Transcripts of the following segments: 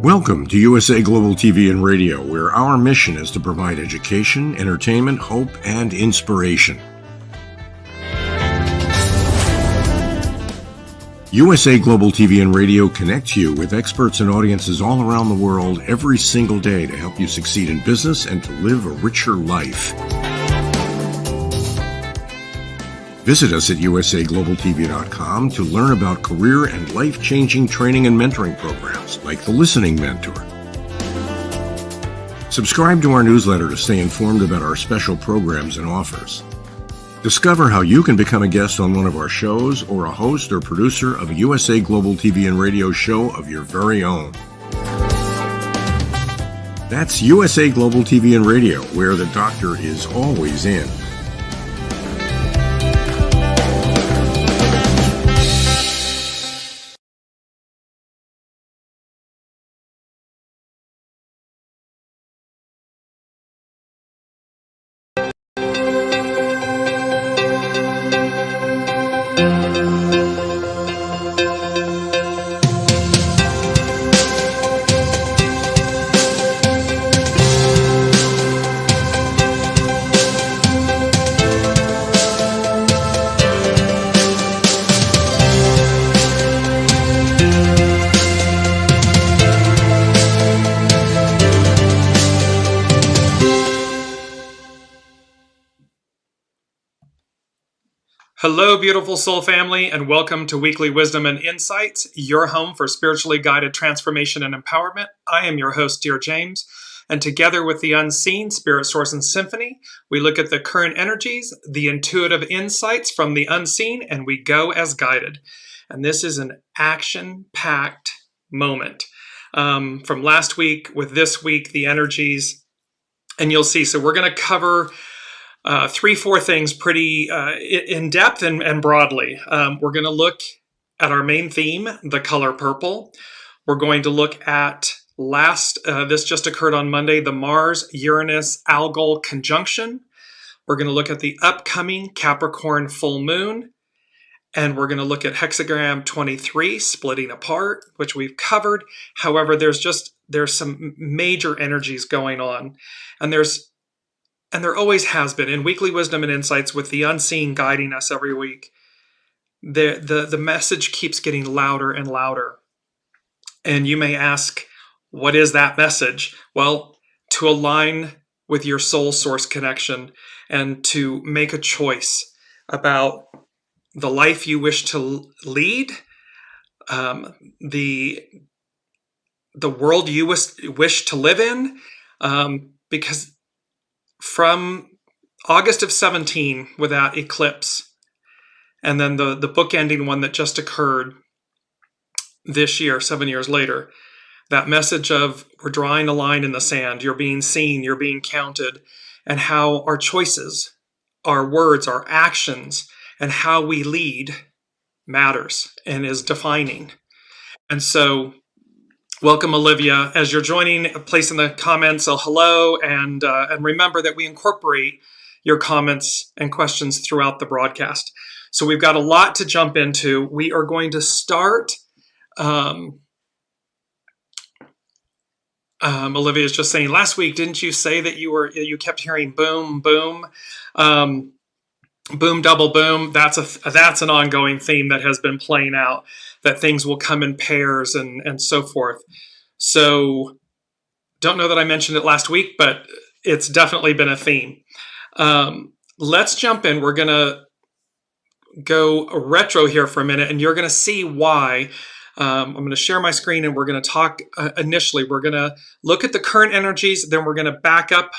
Welcome to USA Global TV and Radio, where our mission is to provide education, entertainment, hope, and inspiration. USA Global TV and Radio connects you with experts and audiences all around the world every single day to help you succeed in business and to live a richer life. Visit us at usaglobaltv.com to learn about career and life-changing training and mentoring programs like the Listening Mentor. Subscribe to our newsletter to stay informed about our special programs and offers. Discover how you can become a guest on one of our shows or a host or producer of a USA Global TV and Radio show of your very own. That's USA Global TV and Radio, where the doctor is always in. Hello, beautiful soul family, and welcome to Weekly Wisdom and Insights, your home for spiritually guided transformation and empowerment. I am your host, Dearjames, and together with the unseen, Spirit, Source, and Symphony, we look at the current energies, the intuitive insights from the unseen, and we go as guided. And this is an action-packed moment. From last week with this week, the energies, and you'll see. So we're going to cover 3-4 things pretty in depth and broadly. We're going to look at our main theme, the color purple. We're going to look at this just occurred on Monday, the Mars-Uranus Algol conjunction. We're going to look at the upcoming Capricorn full moon. And we're going to look at hexagram 23, splitting apart, which we've covered. However, there's some major energies going on. And there always has been in Weekly Wisdom and Insights with the unseen guiding us every week. The message keeps getting louder and louder. And you may ask, what is that message? Well, to align with your soul source connection and to make a choice about the life you wish to lead, the world you wish to live in, because from August of 17 with that eclipse, and then the bookending one that just occurred this year, 7 years later, that message of we're drawing a line in the sand, you're being seen, you're being counted, and how our choices, our words, our actions, and how we lead matters and is defining. And so welcome, Olivia. As you're joining, place in the comments a hello, and remember that we incorporate your comments and questions throughout the broadcast. So we've got a lot to jump into. We are going to start. Olivia is just saying, last week, didn't you say that you kept hearing boom, boom, boom, double boom? That's an ongoing theme that has been playing out, that things will come in pairs and so forth. So don't know that I mentioned it last week, but it's definitely been a theme. Let's jump in. We're going to go retro here for a minute, and you're going to see why. I'm going to share my screen, and we're going to talk initially. We're going to look at the current energies, then we're going to back up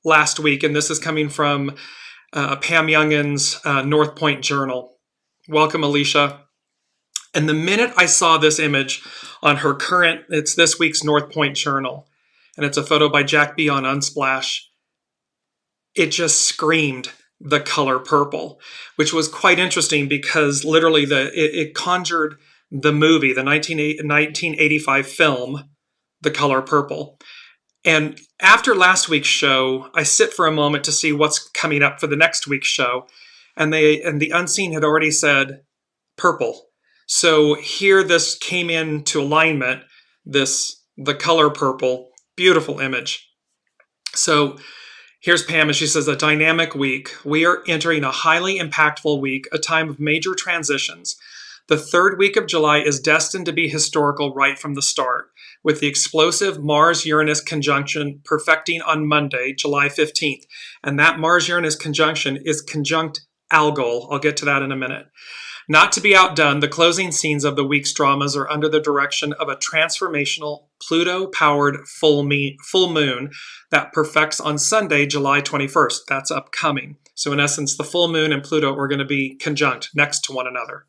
last week, and this is coming from Pam Youngin's North Point Journal. Welcome, Alicia. And the minute I saw this image on her current, it's this week's North Point Journal, and it's a photo by Jack B on Unsplash, it just screamed the color purple, which was quite interesting because literally it conjured the movie, the 1985 film, The Color Purple. And after last week's show, I sit for a moment to see what's coming up for the next week's show. And the unseen had already said purple. So here this came into alignment, this the color purple. Beautiful image. So here's Pam, and she says, a dynamic week. We are entering a highly impactful week, a time of major transitions. The third week of July is destined to be historical right from the start, with the explosive Mars-Uranus conjunction perfecting on Monday, July 15th. And that Mars-Uranus conjunction is conjunct Algol. I'll get to that in a minute. Not to be outdone, the closing scenes of the week's dramas are under the direction of a transformational Pluto-powered full moon that perfects on Sunday, July 21st. That's upcoming. So in essence, the full moon and Pluto are going to be conjunct next to one another.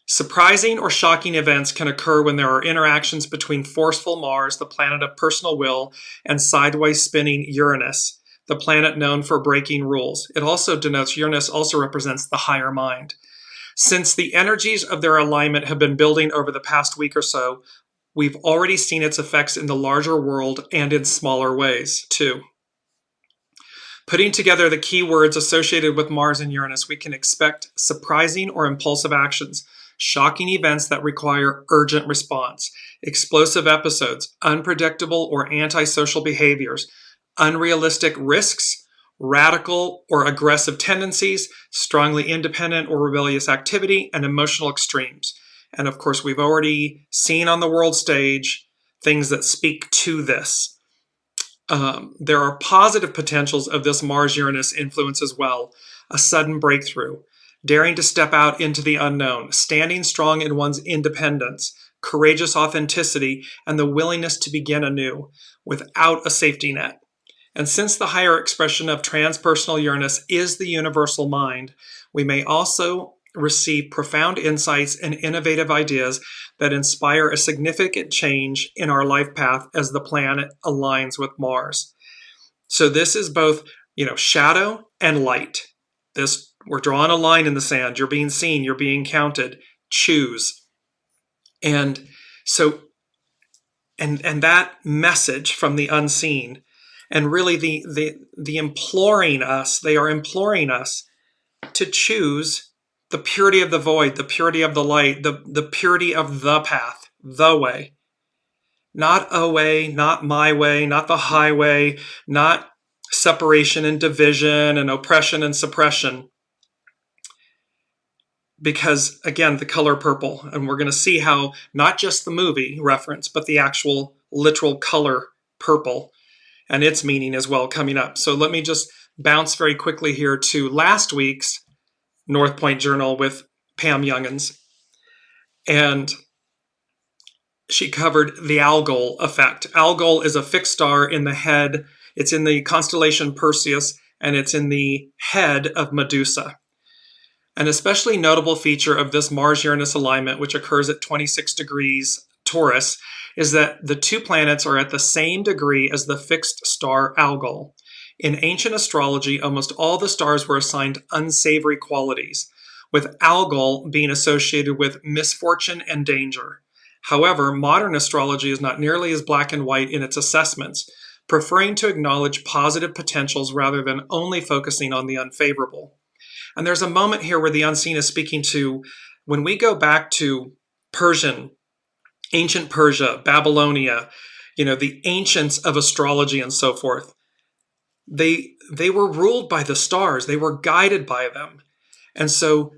Surprising or shocking events can occur when there are interactions between forceful Mars, the planet of personal will, and sideways spinning Uranus, the planet known for breaking rules. It also denotes Uranus also represents the higher mind. Since the energies of their alignment have been building over the past week or so, we've already seen its effects in the larger world and in smaller ways, too. Putting together the key words associated with Mars and Uranus, we can expect surprising or impulsive actions, shocking events that require urgent response, explosive episodes, unpredictable or antisocial behaviors, unrealistic risks, radical or aggressive tendencies, strongly independent or rebellious activity, and emotional extremes. And of course, we've already seen on the world stage things that speak to this. There are positive potentials of this Mars-Uranus influence as well. A sudden breakthrough, daring to step out into the unknown, standing strong in one's independence, courageous authenticity, and the willingness to begin anew without a safety net. And since the higher expression of transpersonal Uranus is the universal mind, we may also receive profound insights and innovative ideas that inspire a significant change in our life path as the planet aligns with Mars. So this is both, shadow and light. We're drawing a line in the sand. You're being seen. You're being counted. Choose. And so, and that message from the unseen, and really the imploring us, they are imploring us to choose the purity of the void, the purity of the light, the purity of the path, the way. Not a way, not my way, not the highway, not separation and division and oppression and suppression. Because, again, the color purple, and we're going to see how not just the movie reference, but the actual literal color purple and its meaning as well coming up. So let me just bounce very quickly here to last week's North Point Journal with Pam Youngins. And she covered the Algol effect. Algol is a fixed star in the head. It's in the constellation Perseus, and it's in the head of Medusa. An especially notable feature of this Mars-Uranus alignment, which occurs at 26 degrees Taurus, is that the two planets are at the same degree as the fixed star Algol. In ancient astrology, almost all the stars were assigned unsavory qualities, with Algol being associated with misfortune and danger. However, modern astrology is not nearly as black and white in its assessments, preferring to acknowledge positive potentials rather than only focusing on the unfavorable. And there's a moment here where the unseen is speaking to, when we go back to ancient Persia, Babylonia, the ancients of astrology and so forth, they were ruled by the stars. They were guided by them. And so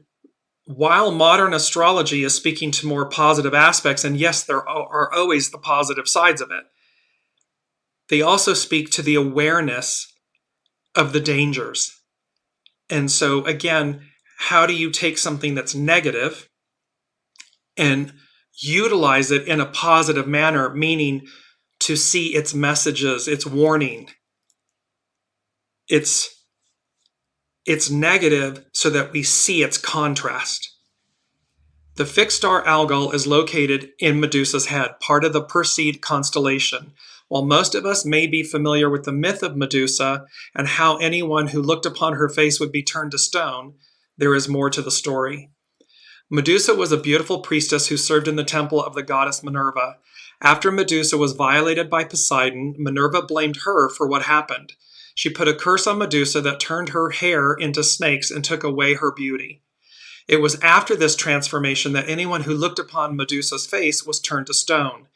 while modern astrology is speaking to more positive aspects, and yes, there are always the positive sides of it, they also speak to the awareness of the dangers. And so again, how do you take something that's negative and utilize it in a positive manner, meaning to see its messages, its warning, its negative, so that we see its contrast. The fixed star Algol is located in Medusa's head, part of the Perseid constellation. While most of us may be familiar with the myth of Medusa and how anyone who looked upon her face would be turned to stone, there is more to the story. Medusa was a beautiful priestess who served in the temple of the goddess Minerva. After Medusa was violated by Poseidon, Minerva blamed her for what happened. She put a curse on Medusa that turned her hair into snakes and took away her beauty. It was after this transformation that anyone who looked upon Medusa's face was turned to stone.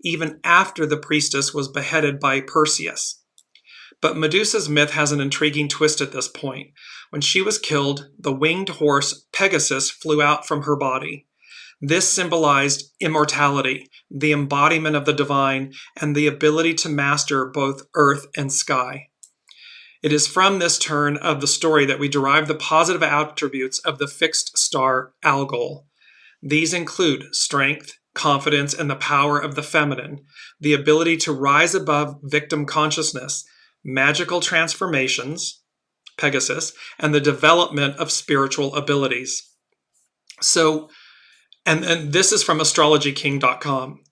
even after the priestess was beheaded by Perseus. But Medusa's myth has an intriguing twist at this point. When she was killed, the winged horse Pegasus flew out from her body. This symbolized immortality, the embodiment of the divine, and the ability to master both earth and sky. It is from this turn of the story that we derive the positive attributes of the fixed star Algol. These include strength, confidence, and the power of the feminine, the ability to rise above victim consciousness, magical transformations, Pegasus, and the development of spiritual abilities. So, and this is from astrologyking.com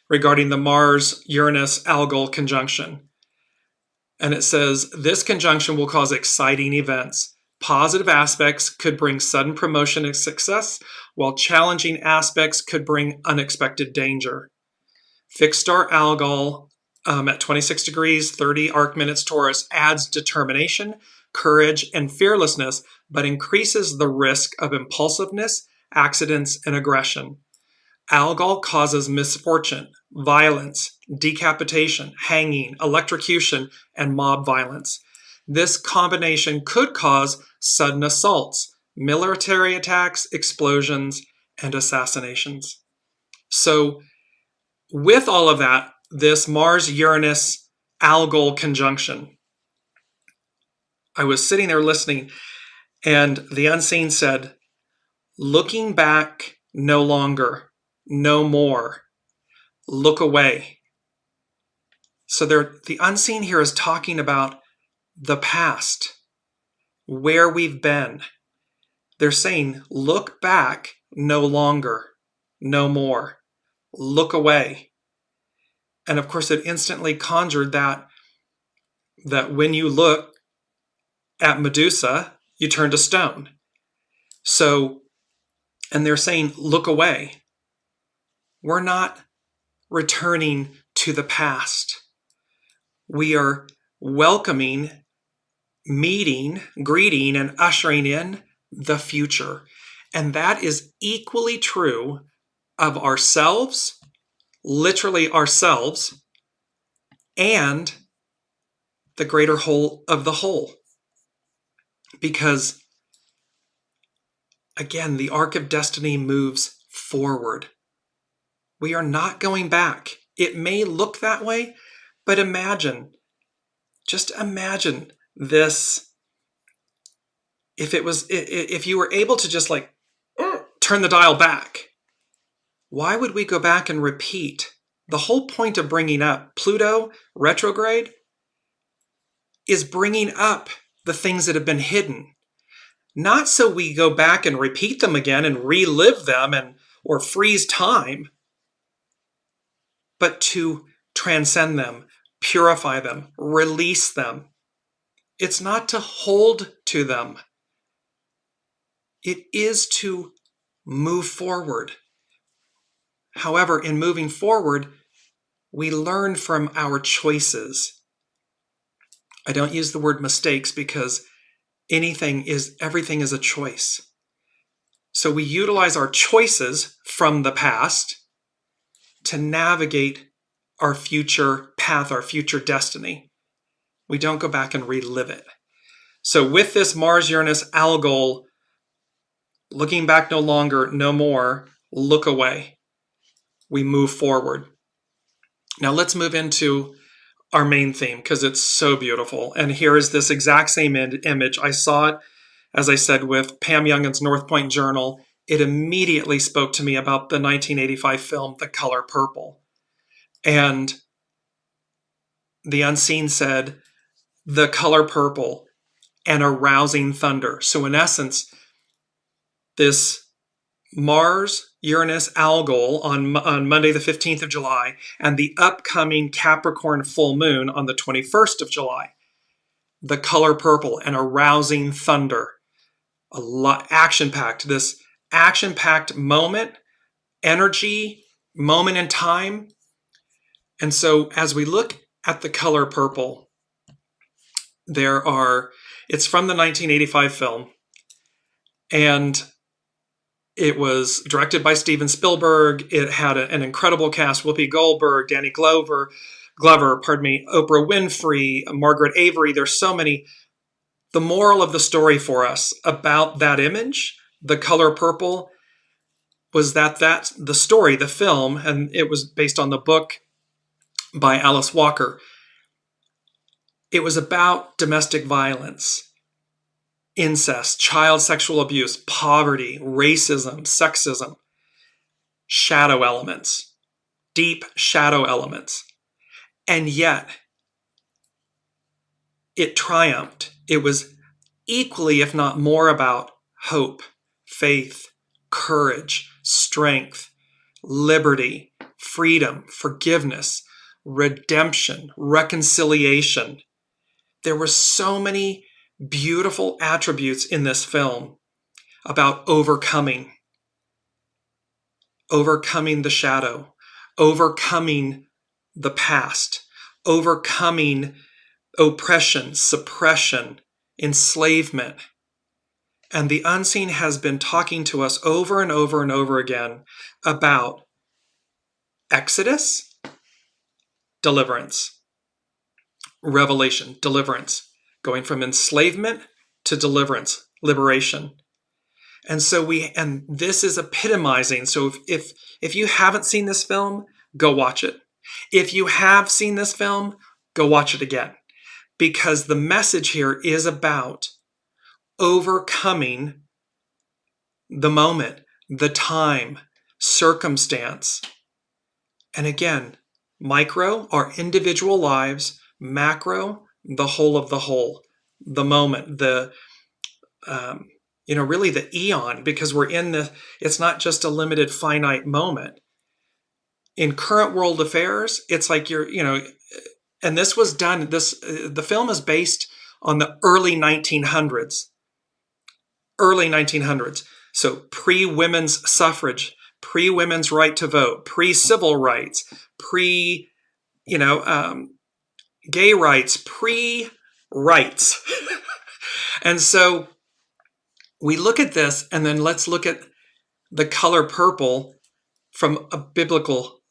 regarding the Mars-Uranus Algol conjunction. And it says, this conjunction will cause exciting events. Positive aspects could bring sudden promotion and success, while challenging aspects could bring unexpected danger. Fixed star Algol at 26 degrees, 30 arc minutes Taurus adds determination, courage, and fearlessness, but increases the risk of impulsiveness, accidents, and aggression. Algol causes misfortune, violence, decapitation, hanging, electrocution, and mob violence. This combination could cause sudden assaults, military attacks, explosions, and assassinations. So, with all of that, this Mars-Uranus Algol conjunction, I was sitting there listening, and the unseen said, looking back no longer, no more, look away. So the unseen here is talking about the past, where we've been. They're saying, look back no longer, no more, look away. And of course, it instantly conjured that when you look at Medusa, you turn to stone. So, and they're saying, look away. We're not returning to the past. We are welcoming, meeting, greeting, and ushering in the future. And that is equally true of ourselves, literally ourselves, and the greater whole of the whole. Because, again, the arc of destiny moves forward. We are not going back. It may look that way, but just imagine this. If you were able to just turn the dial back, why would we go back and repeat? The whole point of bringing up Pluto retrograde is bringing up the things that have been hidden. Not so we go back and repeat them again and relive them or freeze time, but to transcend them, purify them, release them. It's not to hold to them. It is to move forward. However, in moving forward, we learn from our choices. I don't use the word mistakes because everything is a choice. So we utilize our choices from the past to navigate our future path, our future destiny. We don't go back and relive it. So with this Mars-Uranus Algol, looking back no longer, no more, look away. We move forward. Now let's move into our main theme because it's so beautiful. And here is this exact same image. I saw it, as I said, with Pam Youngin's North Point Journal. It immediately spoke to me about the 1985 film, The Color Purple. And the unseen said, The Color Purple, an arousing thunder. So in essence, this Mars-Uranus Algol on Monday the 15th of July and the upcoming Capricorn full moon on the 21st of July. The color purple, an arousing thunder. A lot action-packed. This action-packed moment, energy, moment in time. And so as we look at the color purple, it's from the 1985 film. And It was directed by Steven Spielberg. It had an incredible cast: Whoopi Goldberg, Danny Glover, Oprah Winfrey, Margaret Avery. There's so many. The moral of the story for us about that image, The Color Purple, was that the story, the film, and it was based on the book by Alice Walker. It was about domestic violence, incest, child sexual abuse, poverty, racism, sexism, shadow elements, deep shadow elements. And yet, it triumphed. It was equally, if not more, about hope, faith, courage, strength, liberty, freedom, forgiveness, redemption, reconciliation. There were so many beautiful attributes in this film about overcoming the shadow, overcoming the past, overcoming oppression, suppression, enslavement. And the unseen has been talking to us over and over and over again about Exodus, deliverance, revelation, deliverance, going from enslavement to deliverance, liberation. And so and this is epitomizing. So if you haven't seen this film, go watch it. If you have seen this film, go watch it again. Because the message here is about overcoming the moment, the time, circumstance. And again, micro, our individual lives; macro, the whole of the whole, the moment, really the eon, because it's not just a limited finite moment. In current world affairs, it's like and this was done, the film is based on the early 1900s. So pre-women's suffrage, pre-women's right to vote, pre-civil rights, gay rights, pre-rights. And so we look at this, and then let's look at The Color Purple from a biblical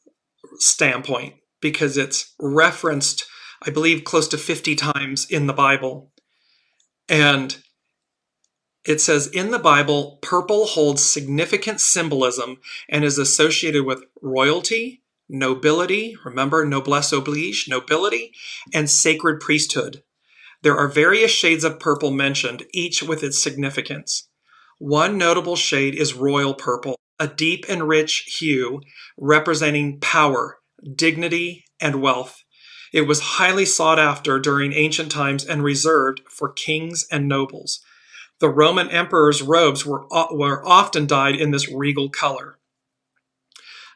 standpoint, because it's referenced, I believe, close to 50 times in the Bible. And it says, in the Bible, purple holds significant symbolism and is associated with royalty, nobility, remember, noblesse oblige, nobility, and sacred priesthood. There are various shades of purple mentioned, each with its significance. One notable shade is royal purple, a deep and rich hue representing power, dignity, and wealth. It was highly sought after during ancient times and reserved for kings and nobles. The Roman emperor's robes were often dyed in this regal color.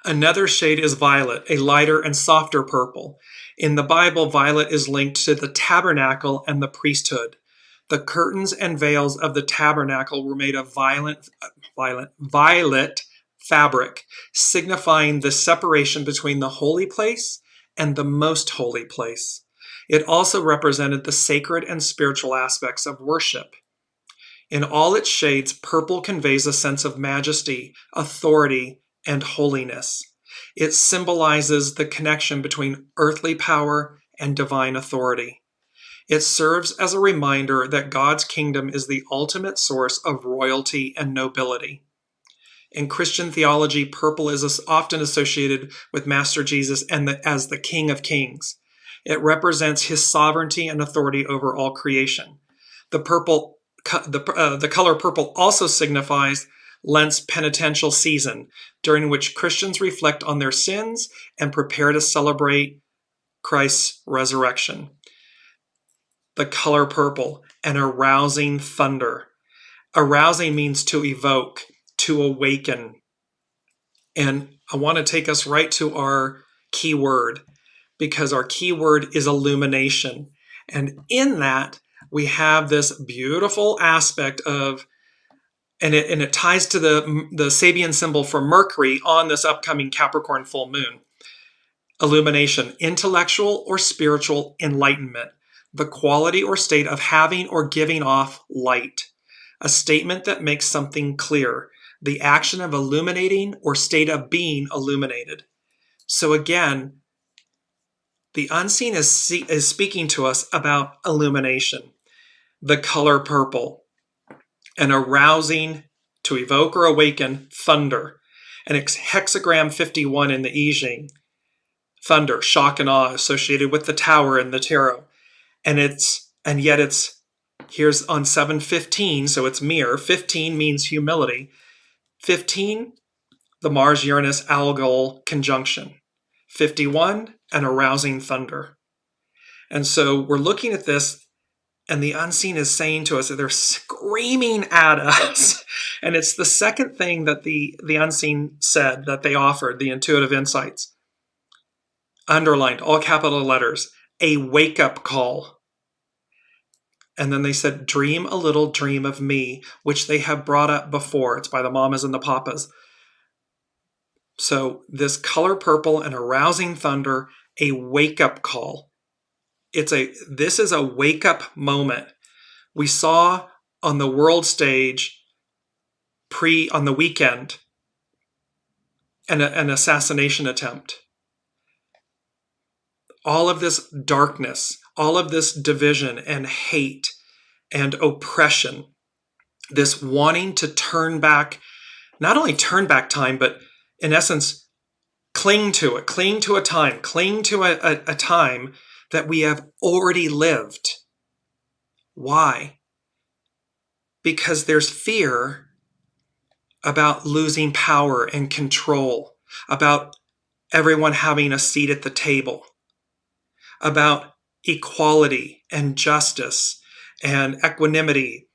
Another shade is violet, a lighter and softer purple. In the Bible, violet is linked to the tabernacle and the priesthood. The curtains and veils of the tabernacle were made of violet fabric, signifying the separation between the holy place and the most holy place. It also represented the sacred and spiritual aspects of worship. In all its shades, purple conveys a sense of majesty, authority, and holiness. It symbolizes the connection between earthly power and divine authority. It serves as a reminder that God's kingdom is the ultimate source of royalty and nobility. In Christian theology, purple is often associated with Master Jesus as the King of Kings. It represents his sovereignty and authority over all creation. The color purple also signifies Lent's penitential season, during which Christians reflect on their sins and prepare to celebrate Christ's resurrection. The color purple, an arousing thunder. Arousing means to evoke, to awaken. And I want to take us right to our key word, because our key word is illumination. And in that, we have this beautiful aspect of, and it ties to the SABIAN symbol for Mercury on this upcoming Capricorn full moon. Illumination, intellectual or spiritual enlightenment, the quality or state of having or giving off light, a statement that makes something clear, the action of illuminating or state of being illuminated. So again, the unseen is speaking to us about illumination, the color purple, and arousing to evoke or awaken thunder. And it's hexagram 51 in the I Ching, thunder, shock and awe associated with the tower in the tarot. And yet it's here's on 715, so it's mirror. 15 means humility. 15, the Mars-Uranus Algol conjunction. 51, an arousing thunder. And so we're looking at this, and the unseen is saying to us that they're screaming at us. And it's the second thing that the unseen said that they offered, the intuitive insights. Underlined, all capital letters, a wake-up call. And then they said, dream a little dream of me, which they have brought up before. It's by the mamas and the papas. So this color purple and arousing thunder, a wake-up call. This is a wake-up moment. We saw on the world stage on the weekend an assassination attempt. All of this darkness, all of this division and hate and oppression, this wanting to turn back, not only turn back time, but in essence, cling to it, cling to a time that we have already lived. Why? Because there's fear about losing power and control, about everyone having a seat at the table, about equality and justice and equanimity,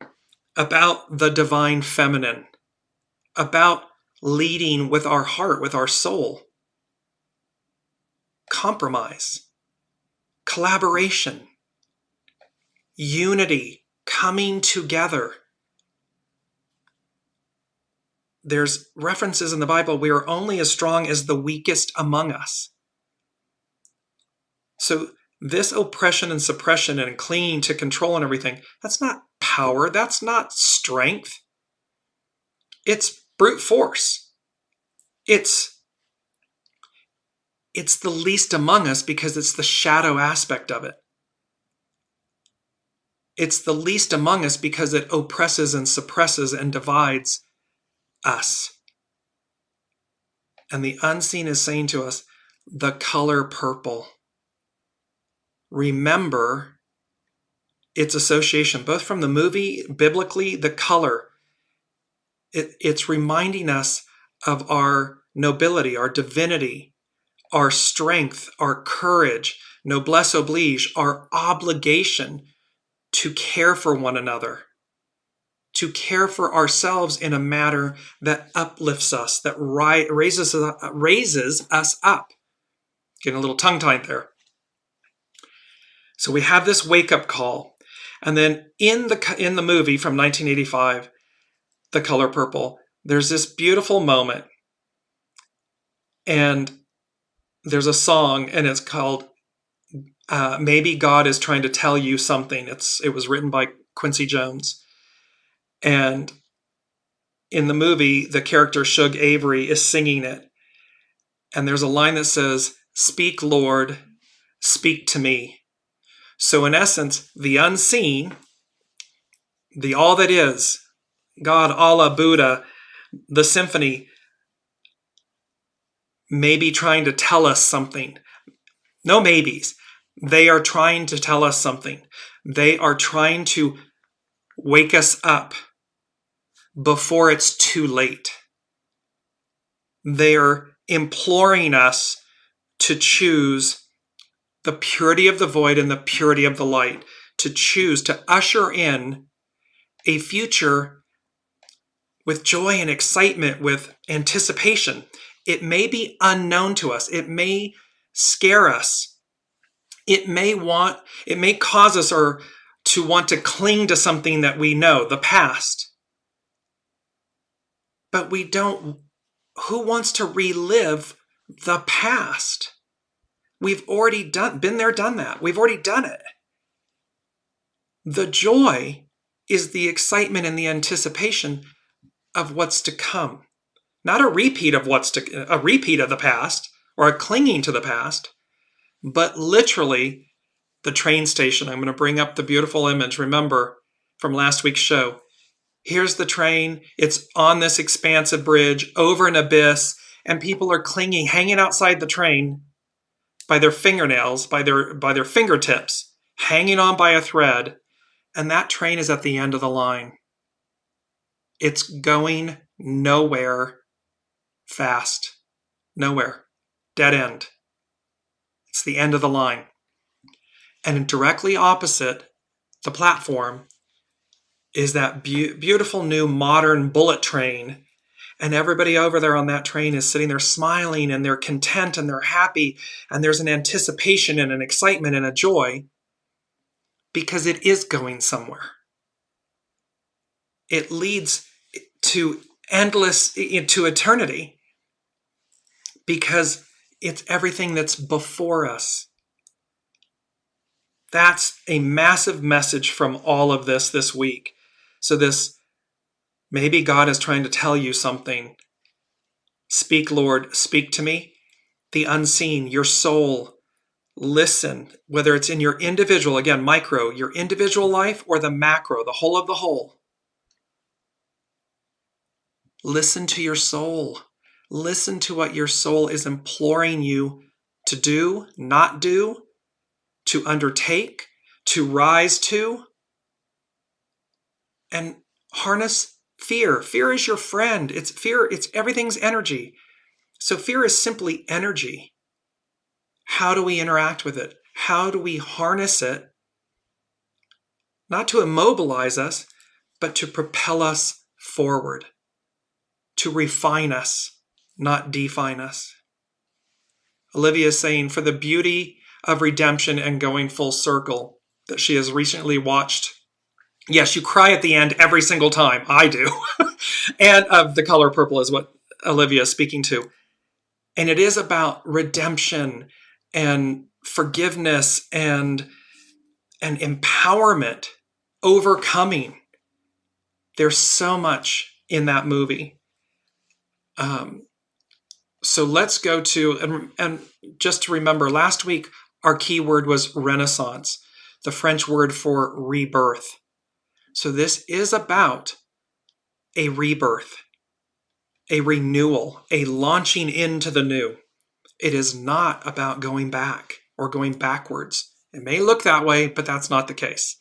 about the divine feminine, about leading with our heart, with our soul. Compromise, collaboration, unity, coming together. There's references in the Bible, we are only as strong as the weakest among us. So this oppression and suppression and clinging to control and everything, that's not power, that's not strength. It's brute force. It's the least among us because it's the shadow aspect of it. It's the least among us because it oppresses and suppresses and divides us. And the unseen is saying to us, the color purple. Remember its association, both from the movie, biblically, the color. It's reminding us of our nobility, our divinity, our strength, our courage, noblesse oblige, our obligation to care for one another, to care for ourselves in a manner that uplifts us, that raises us up. Getting a little tongue-tied there. So we have this wake-up call. And then in the movie from 1985, The Color Purple, there's this beautiful moment. And there's a song, and it's called Maybe God is Trying to Tell You Something. It was written by Quincy Jones. And in the movie, the character Shug Avery is singing it. And there's a line that says, "Speak, Lord, speak to me." So in essence, the unseen, the all that is, God, Allah, Buddha, the symphony, may be trying to tell us something. No maybes. They are trying to tell us something. They are trying to wake us up before it's too late. They are imploring us to choose the purity of the void and the purity of the light, to choose to usher in a future with joy and excitement, with anticipation. It may be unknown to us. It may scare us. It may cause us to want to cling to something that we know, the past. But we don't. Who wants to relive the past? We've already been there, done that. We've already done it. The joy is the excitement and the anticipation of what's to come. Not a repeat of a repeat of the past or a clinging to the past, but literally the train station. I'm going to bring up the beautiful image, remember, from last week's show. Here's the train. It's on this expansive bridge over an abyss, and people are clinging, hanging outside the train by their fingernails, by their fingertips, hanging on by a thread, and that train is at the end of the line. It's going nowhere fast. Nowhere. Dead end. It's the end of the line. And directly opposite the platform is that beautiful new modern bullet train. And everybody over there on that train is sitting there smiling, and they're content and they're happy. And there's an anticipation and an excitement and a joy because it is going somewhere. It leads to to eternity, because it's everything that's before us. That's a massive message from all of this week. So maybe God is trying to tell you something. Speak, Lord, speak to me. The unseen, your soul, listen, whether it's in your individual, again, micro, your individual life, or the macro, the whole of the whole. Listen to your soul. Listen to what your soul is imploring you to do, not do, to undertake, to rise to, and harness fear. Fear is your friend. It's fear. It's everything's energy. So fear is simply energy. How do we interact with it? How do we harness it? Not to immobilize us, but to propel us forward, to refine us, not define us. Olivia is saying, for the beauty of redemption and going full circle that she has recently watched. Yes, you cry at the end every single time. I do. And The Color Purple is what Olivia is speaking to. And it is about redemption and forgiveness and empowerment, overcoming. There's so much in that movie. So let's go to, and just to remember, last week, our key word was Renaissance, the French word for rebirth. So this is about a rebirth, a renewal, a launching into the new. It is not about going back or going backwards. It may look that way, but that's not the case.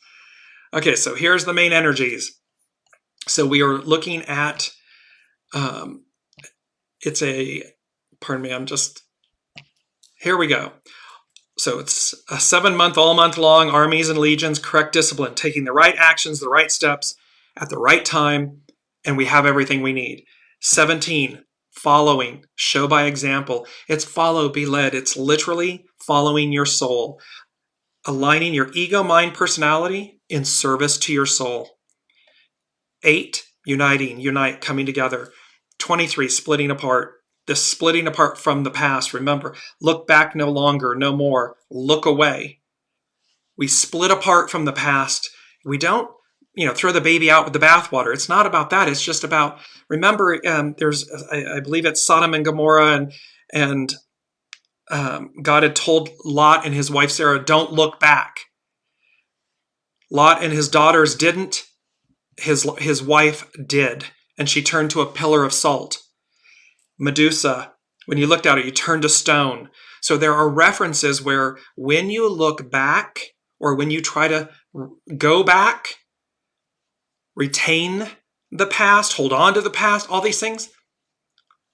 Okay, so here's the main energies. So we are looking at, here we go. So it's a 7-month, all month long, armies and legions, correct discipline, taking the right actions, the right steps at the right time, and we have everything we need. 17, following, show by example. It's follow, be led. It's literally following your soul, aligning your ego, mind, personality in service to your soul. 8, unite, coming together. 23, splitting apart. This splitting apart from the past. Remember, look back no longer, no more. Look away. We split apart from the past. We don't, throw the baby out with the bathwater. It's not about that. It's just about, remember, I believe it's Sodom and Gomorrah, and God had told Lot and his wife Sarah, don't look back. Lot and his daughters didn't. His wife did, and she turned to a pillar of salt. Medusa, when you looked at it, you turned to stone. So there are references where when you look back, or when you try to go back, retain the past, hold on to the past, all these things,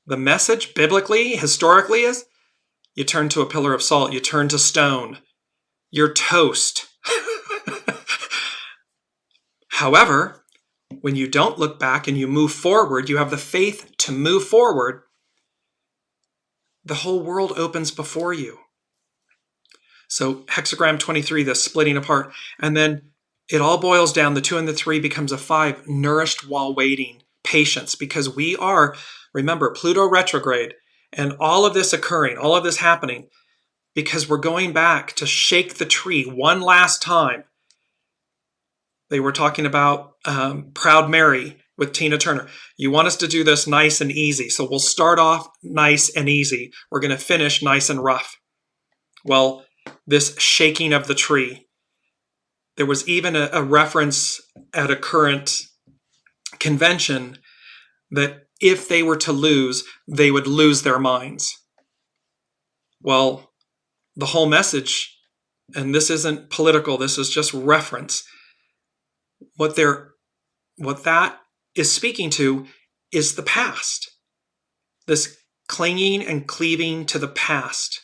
the message biblically, historically is, you turn to a pillar of salt, you turn to stone, you're toast. However, when you don't look back and you move forward, you have the faith to move forward, the whole world opens before you. So hexagram 23, the splitting apart. And then it all boils down, the 2 and the 3 becomes a 5, nourished while waiting, patience, because we are, remember, Pluto retrograde, and all of this occurring, all of this happening, because we're going back to shake the tree one last time. They were talking about Proud Mary with Tina Turner. You want us to do this nice and easy. So we'll start off nice and easy. We're going to finish nice and rough. Well, this shaking of the tree. There was even a reference at a current convention that if they were to lose, they would lose their minds. Well, the whole message, and this isn't political, this is just reference. What that is speaking to is the past. This clinging and cleaving to the past.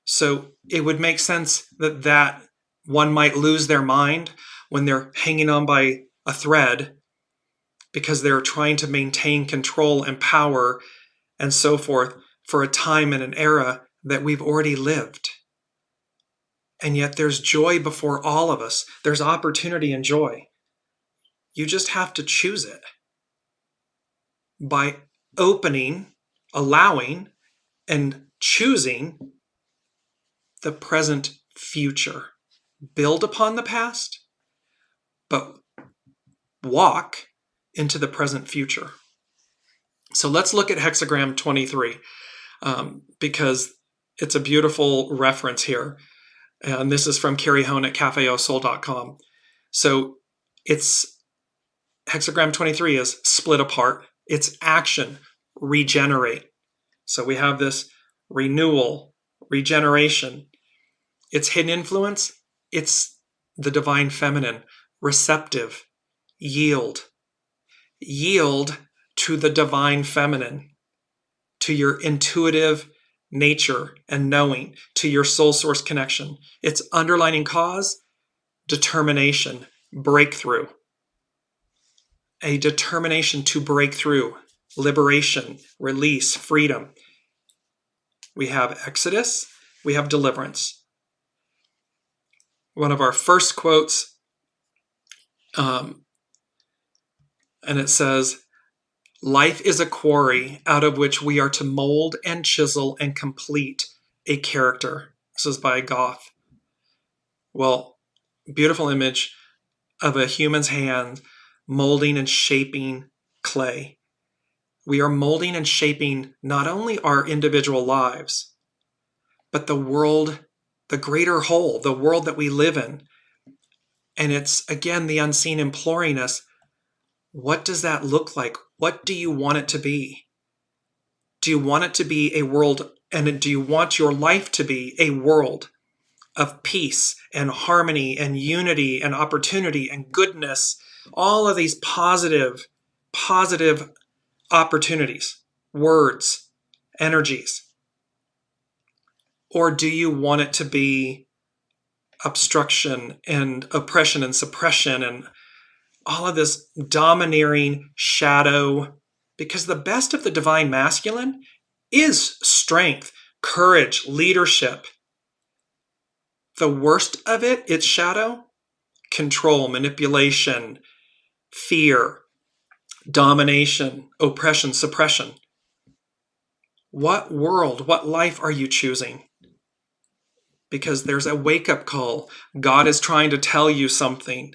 So it would make sense that one might lose their mind when they're hanging on by a thread because they're trying to maintain control and power and so forth for a time and an era that we've already lived. And yet there's joy before all of us. There's opportunity and joy. You just have to choose it by opening, allowing, and choosing the present future. Build upon the past, but walk into the present future. So let's look at hexagram 23 because it's a beautiful reference here. And this is from Carrie Hone at cafeosoul.com. So it's hexagram 23 is split apart. It's action, regenerate. So we have this renewal, regeneration. It's hidden influence. It's the divine feminine, receptive, yield. Yield to the divine feminine, to your intuitive nature and knowing, to your soul source connection. Its underlining cause, determination, breakthrough. A determination to break through, liberation, release, freedom. We have Exodus, we have deliverance. One of our first quotes, and it says, life is a quarry out of which we are to mold and chisel and complete a character. This is by Goff. Well, beautiful image of a human's hand molding and shaping clay. We are molding and shaping not only our individual lives, but the world, the greater whole, the world that we live in. And it's, again, the unseen imploring us, what does that look like? What do you want it to be? Do you want it to be a world, and do you want your life to be a world of peace and harmony and unity and opportunity and goodness? All of these positive opportunities, words, energies. Or do you want it to be obstruction and oppression and suppression and all of this domineering shadow? Because the best of the divine masculine is strength, courage, leadership. The worst of it, its shadow, control, manipulation, fear, domination, oppression, suppression. What world, what life are you choosing? Because there's a wake-up call. God is trying to tell you something.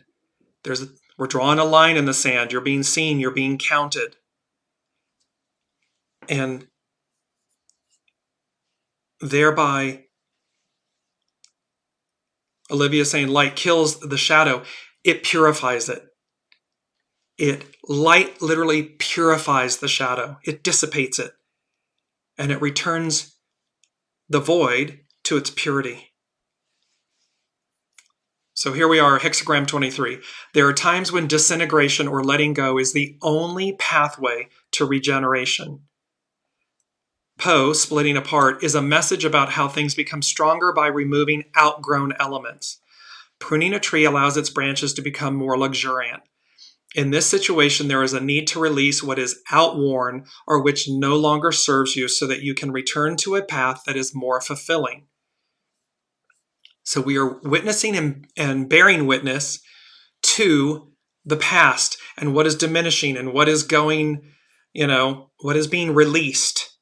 We're drawing a line in the sand. You're being seen. You're being counted. And thereby, Olivia's saying light kills the shadow. It purifies it. Light literally purifies the shadow. It dissipates it. And it returns the void to its purity. So here we are, hexagram 23. There are times when disintegration or letting go is the only pathway to regeneration. Po, splitting apart, is a message about how things become stronger by removing outgrown elements. Pruning a tree allows its branches to become more luxuriant. In this situation, there is a need to release what is outworn or which no longer serves you so that you can return to a path that is more fulfilling. So we are witnessing and bearing witness to the past and what is diminishing and what is going, what is being released.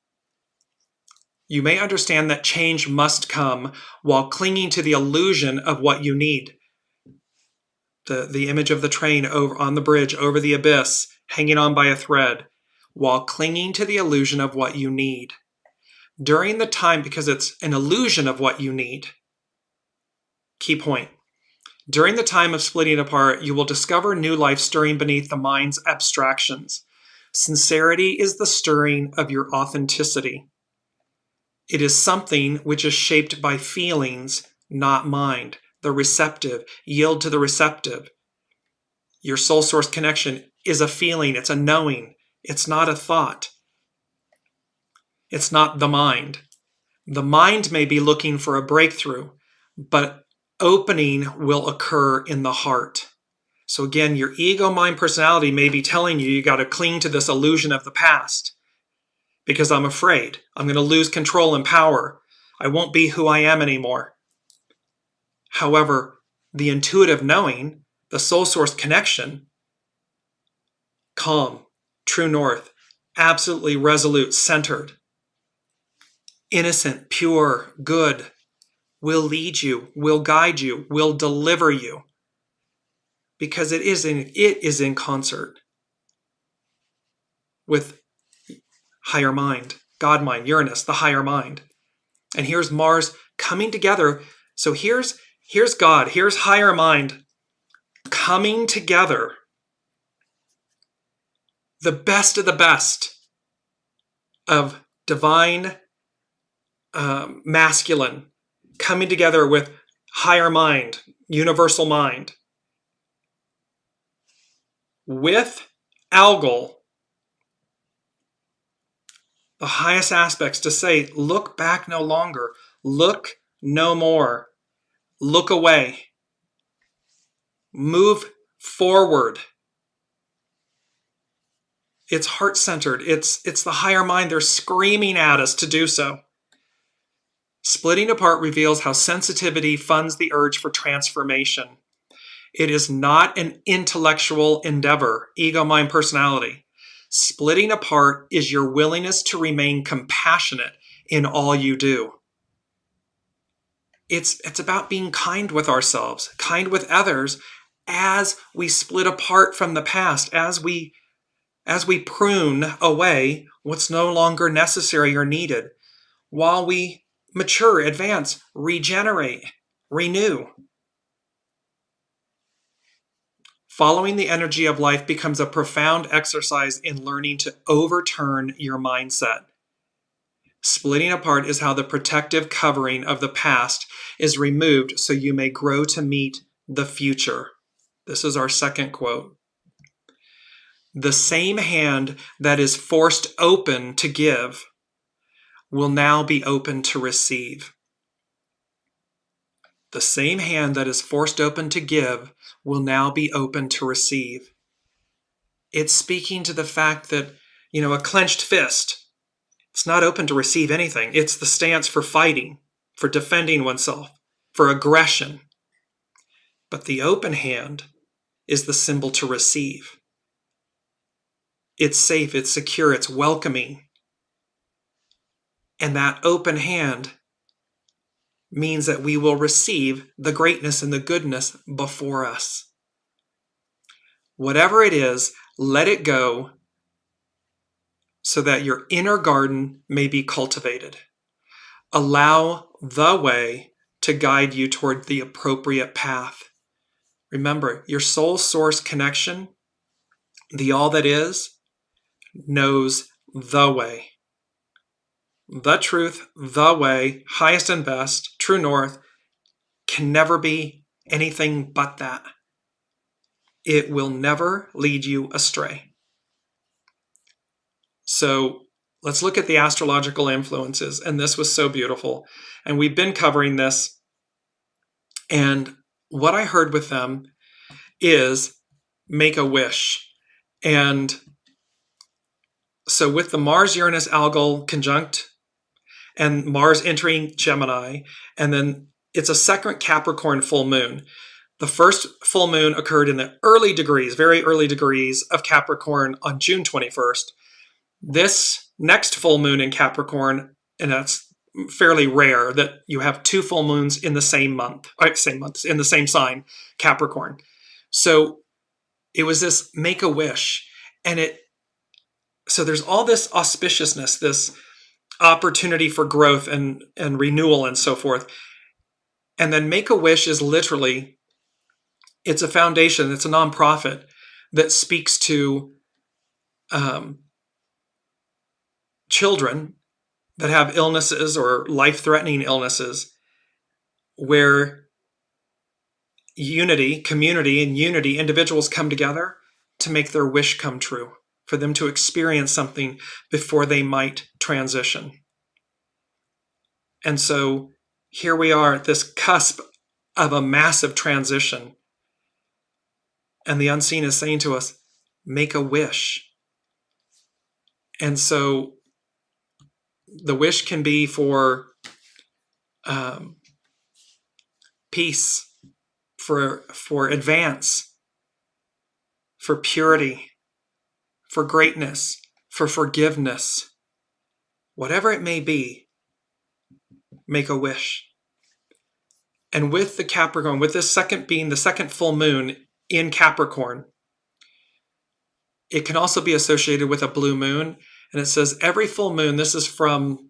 You may understand that change must come while clinging to the illusion of what you need. the image of the train over on the bridge over the abyss, hanging on by a thread, while clinging to the illusion of what you need. During the time, because it's an illusion of what you need. Key point. During the time of splitting apart, you will discover new life stirring beneath the mind's abstractions. Sincerity is the stirring of your authenticity. It is something which is shaped by feelings, not mind. The receptive, yield to the receptive. Your soul source connection is a feeling, it's a knowing. It's not a thought. It's not the mind. The mind may be looking for a breakthrough, but opening will occur in the heart. So again, your ego, mind, personality may be telling you got to cling to this illusion of the past because I'm afraid. I'm going to lose control and power. I won't be who I am anymore. However, the intuitive knowing, the soul source connection, calm, true north, absolutely resolute, centered, innocent, pure, good, will lead you, will guide you, will deliver you. Because it is in concert with higher mind, God mind, Uranus, the higher mind. And here's Mars coming together. So here's God, here's higher mind coming together. The best of the best of divine masculine coming together with higher mind, universal mind. With Algol, the highest aspects to say, look back no longer, look no more, look away, move forward. It's heart-centered. It's the higher mind. They're screaming at us to do so. Splitting apart reveals how sensitivity funds the urge for transformation. It is not an intellectual endeavor, ego, mind, personality. Splitting apart is your willingness to remain compassionate in all you do. It's about being kind with ourselves, kind with others as we split apart from the past, as we prune away what's no longer necessary or needed, while we mature, advance, regenerate, renew. Following the energy of life becomes a profound exercise in learning to overturn your mindset. Splitting apart is how the protective covering of the past is removed so you may grow to meet the future. This is our second quote. The same hand that is forced open to give will now be open to receive. The same hand that is forced open to give will now be open to receive. It's speaking to the fact that, a clenched fist, it's not open to receive anything. It's the stance for fighting, for defending oneself, for aggression. But the open hand is the symbol to receive. It's safe, it's secure, it's welcoming. And that open hand means that we will receive the greatness and the goodness before us. Whatever it is, let it go so that your inner garden may be cultivated. Allow the way to guide you toward the appropriate path. Remember, your soul source connection, the all that is, knows the way. The truth, the way, highest and best, true north, can never be anything but that. It will never lead you astray. So let's look at the astrological influences. And this was so beautiful. And we've been covering this. And what I heard with them is make a wish. And so with the Mars-Uranus Algol conjunct and Mars entering Gemini, and then it's a second Capricorn full moon. The first full moon occurred in the early degrees, very early degrees of Capricorn on June 21st. This next full moon in Capricorn, and that's fairly rare that you have two full moons in the same month, in the same sign, Capricorn. So it was this make a wish. So there's all this auspiciousness, this opportunity for growth and renewal and so forth. And then Make a Wish is literally, it's a foundation, it's a nonprofit that speaks to children that have illnesses or life-threatening illnesses, where community and unity, individuals come together to make their wish come true, for them to experience something before they might transition. And so here we are at this cusp of a massive transition. And the unseen is saying to us, make a wish. And so the wish can be for peace, for advance, for purity, for greatness, for forgiveness. Whatever it may be, make a wish. And with the Capricorn, with this second being the second full moon in Capricorn, it can also be associated with a blue moon. And it says every full moon, this is from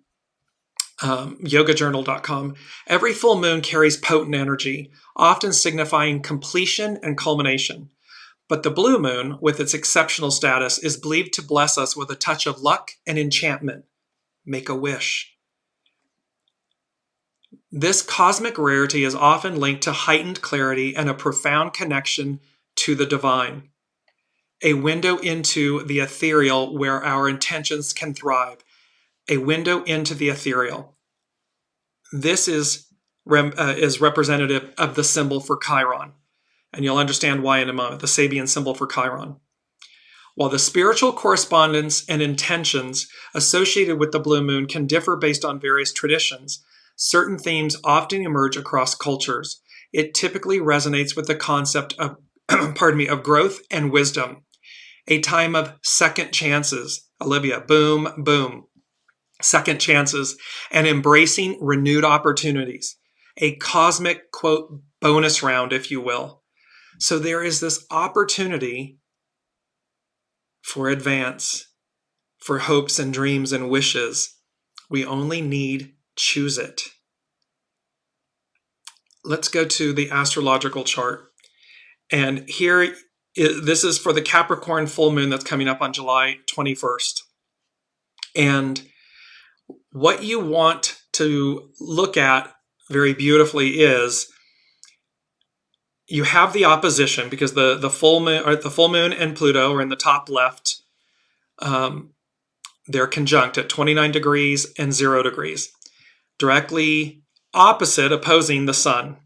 yogajournal.com, every full moon carries potent energy, often signifying completion and culmination. But the blue moon, with its exceptional status, is believed to bless us with a touch of luck and enchantment. Make a wish. This cosmic rarity is often linked to heightened clarity and a profound connection to the divine, a window into the ethereal where our intentions can thrive, a window into the ethereal. This is representative of the symbol for Chiron, and you'll understand why in a moment, the Sabian symbol for Chiron. While the spiritual correspondence and intentions associated with the blue moon can differ based on various traditions, certain themes often emerge across cultures. It typically resonates with the concept of, of growth and wisdom, a time of second chances. Olivia, boom, boom. Second chances and embracing renewed opportunities, a cosmic, quote, bonus round, if you will. So there is this opportunity for advance, for hopes and dreams and wishes. We only need choose it. Let's go to the astrological chart. And here, this is for the Capricorn full moon that's coming up on July 21st. And what you want to look at very beautifully is you have the opposition, because the full moon and Pluto are in the top left. They're conjunct at 29 degrees and 0 degrees, directly opposite, opposing the sun.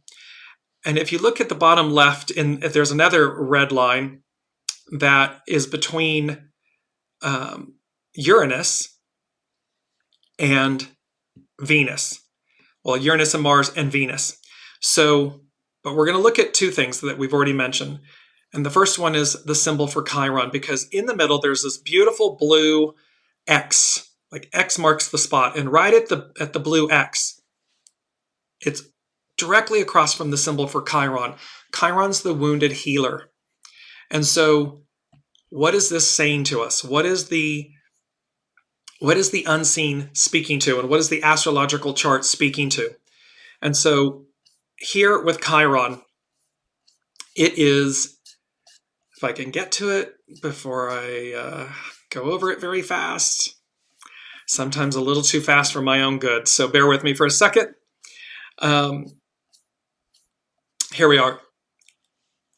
And if you look at the bottom left, if there's another red line that is between Uranus and Venus. Well, Uranus and Mars and Venus. So, but we're going to look at two things that we've already mentioned. And the first one is the symbol for Chiron, because in the middle, there's this beautiful blue X, like X marks the spot. And right at the blue X, it's directly across from the symbol for Chiron. Chiron's the wounded healer. And so what is this saying to us? What is the unseen speaking to, and what is the astrological chart speaking to? And so here with Chiron, it is, if I can get to it before I go over it very fast, sometimes a little too fast for my own good, so bear with me for a second. Here we are.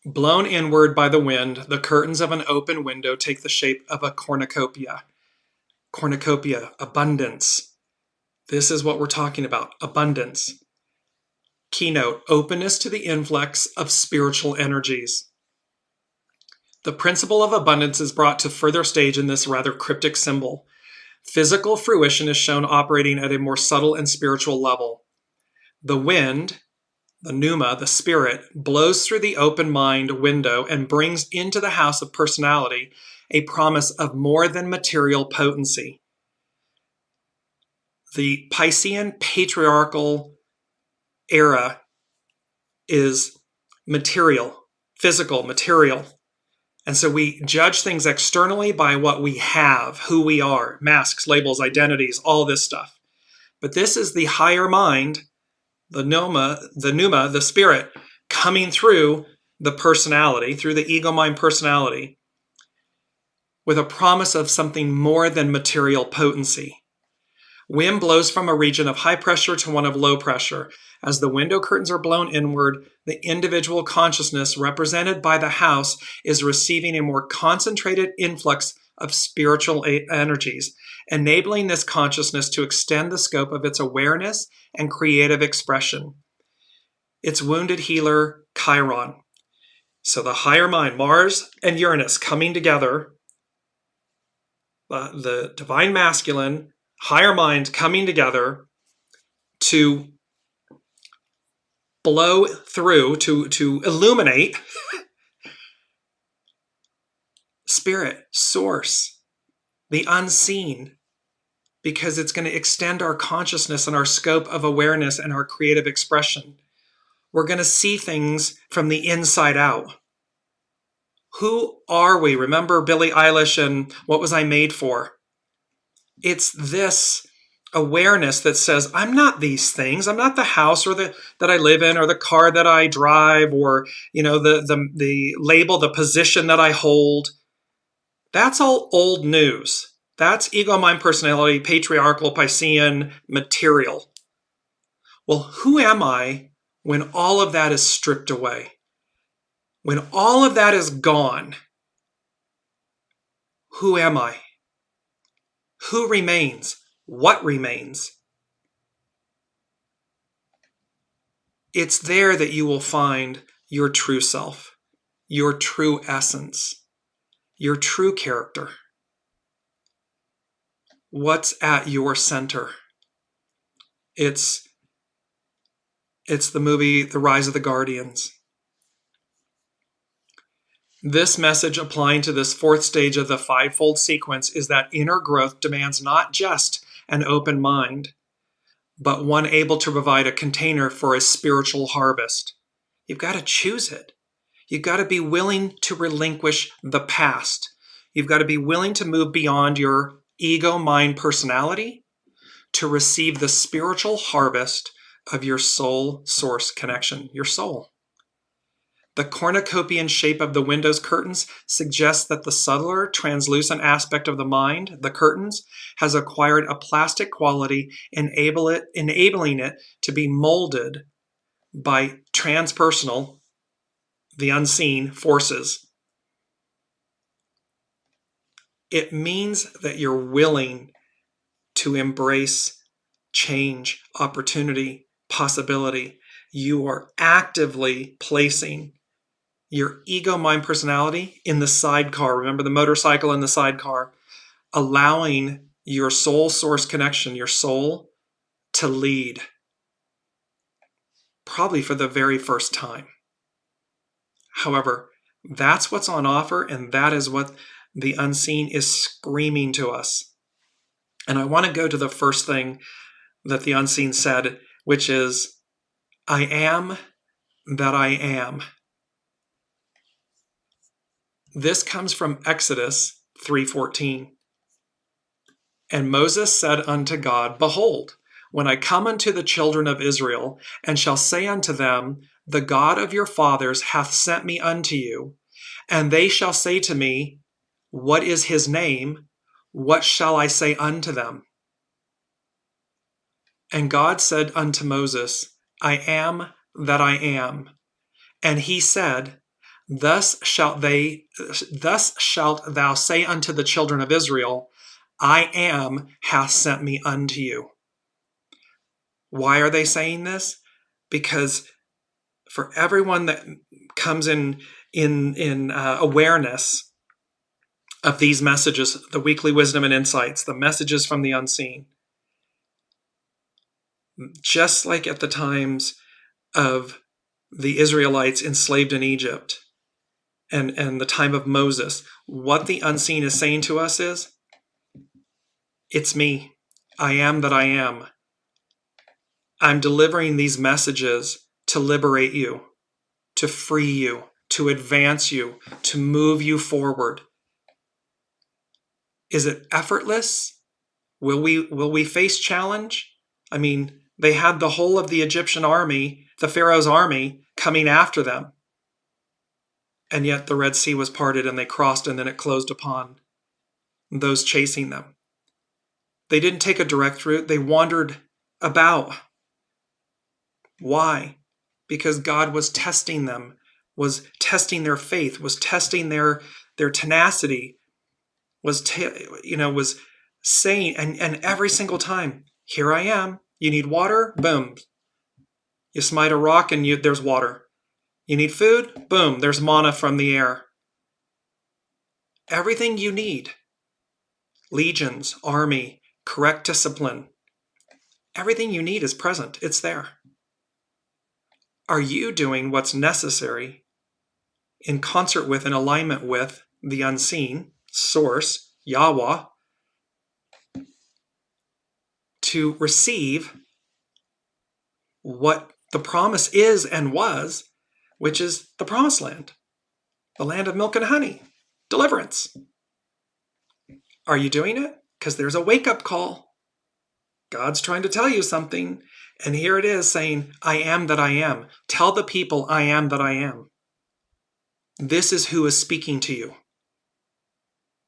Blown inward by the wind, the curtains of an open window take the shape of a cornucopia. Cornucopia, abundance. This is what we're talking about, abundance. Keynote, openness to the influx of spiritual energies. The principle of abundance is brought to further stage in this rather cryptic symbol. Physical fruition is shown operating at a more subtle and spiritual level. The wind, the pneuma, the spirit, blows through the open mind window and brings into the house of personality a promise of more than material potency. The Piscean patriarchal era is material, physical, material. And so we judge things externally by what we have, who we are, masks, labels, identities, all this stuff. But this is the higher mind, the pneuma, the spirit, coming through the personality, through the ego-mind personality, with a promise of something more than material potency. Wind blows from a region of high pressure to one of low pressure. As the window curtains are blown inward, the individual consciousness represented by the house is receiving a more concentrated influx of spiritual energies, enabling this consciousness to extend the scope of its awareness and creative expression. Its wounded healer, Chiron. So the higher mind, Mars and Uranus coming together, the divine masculine, higher mind coming together to blow through, to illuminate spirit, source, the unseen, because it's going to extend our consciousness and our scope of awareness and our creative expression. We're going to see things from the inside out. Who are we? Remember Billie Eilish and What Was I Made For? It's this awareness that says, I'm not these things. I'm not the house or that I live in, or the car that I drive, or the label, the position that I hold. That's all old news. That's ego, mind, personality, patriarchal, Piscean material. Well, who am I when all of that is stripped away? When all of that is gone, who am I? Who remains? What remains? It's there that you will find your true self, your true essence, your true character. What's at your center? It's the movie The Rise of the Guardians. This message applying to this fourth stage of the fivefold sequence is that inner growth demands not just an open mind, but one able to provide a container for a spiritual harvest. You've got to choose it. You've got to be willing to relinquish the past. You've got to be willing to move beyond your ego, mind, personality to receive the spiritual harvest of your soul source connection, your soul. The cornucopian shape of the window's curtains suggests that the subtler, translucent aspect of the mind, the curtains, has acquired a plastic quality, enabling it to be molded by transpersonal, the unseen, forces. It means that you're willing to embrace change, opportunity, possibility. You are actively placing your ego, mind, personality in the sidecar. Remember the motorcycle in the sidecar, allowing your soul source connection, your soul, to lead, probably for the very first time. However, that's what's on offer, and that is what the unseen is screaming to us. And I want to go to the first thing that the unseen said, which is, I am that I am. This comes from Exodus 3:14. And Moses said unto God, Behold, when I come unto the children of Israel, and shall say unto them, The God of your fathers hath sent me unto you, and they shall say to me, What is his name? What shall I say unto them? And God said unto Moses, I am that I am. And he said, Thus shalt thou say unto the children of Israel, I am hath sent me unto you. Why are they saying this? Because for everyone that comes in awareness of these messages, the weekly wisdom and insights, the messages from the unseen, just like at the times of the Israelites enslaved in Egypt and the time of Moses, what the unseen is saying to us is, it's me. I am that I am. I'm delivering these messages to liberate you, to free you, to advance you, to move you forward. Is it effortless? Will we face challenge? I mean, they had the whole of the Egyptian army, the Pharaoh's army, coming after them. And yet the Red Sea was parted and they crossed, and then it closed upon those chasing them. They didn't take a direct route. They wandered about. Why? Because God was testing them, was testing their faith, was testing their tenacity, was saying, and every single time, here I am. You need water? Boom. You smite a rock and there's water. You need food? Boom, there's manna from the air. Everything you need. Legions, army, correct discipline. Everything you need is present. It's there. Are you doing what's necessary in concert with, in alignment with the unseen source, Yahweh, to receive what the promise is and was, which is the promised land, the land of milk and honey, deliverance? Are you doing it? Because there's a wake-up call. God's trying to tell you something, and here it is saying, I am that I am. Tell the people I am that I am. This is who is speaking to you.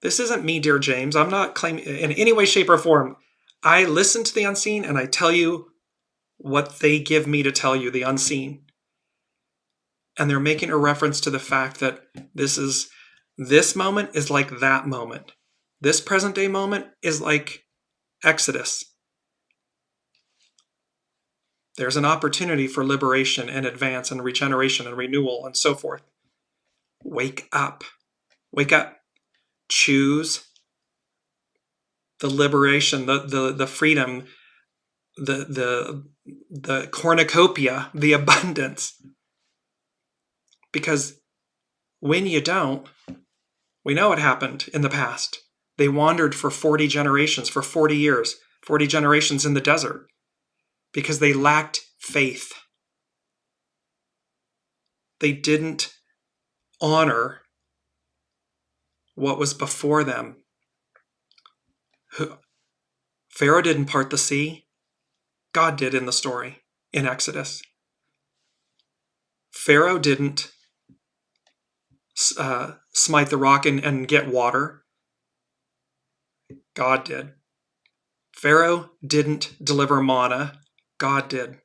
This isn't me, Dearjames. I'm not claiming in any way, shape, or form. I listen to the unseen and I tell you what they give me to tell you, the unseen. And they're making a reference to the fact that this moment is like that moment. This present day moment is like Exodus. There's an opportunity for liberation and advance and regeneration and renewal and so forth. Wake up. Wake up. Choose the liberation, the freedom, the cornucopia, the abundance. Because when you don't, we know what happened in the past. They wandered for 40 generations, for 40 years, 40 generations in the desert, because they lacked faith. They didn't honor what was before them. Pharaoh didn't part the sea. God did in the story, in Exodus. Pharaoh didn't smite the rock and get water. God did. Pharaoh didn't deliver manna. God did.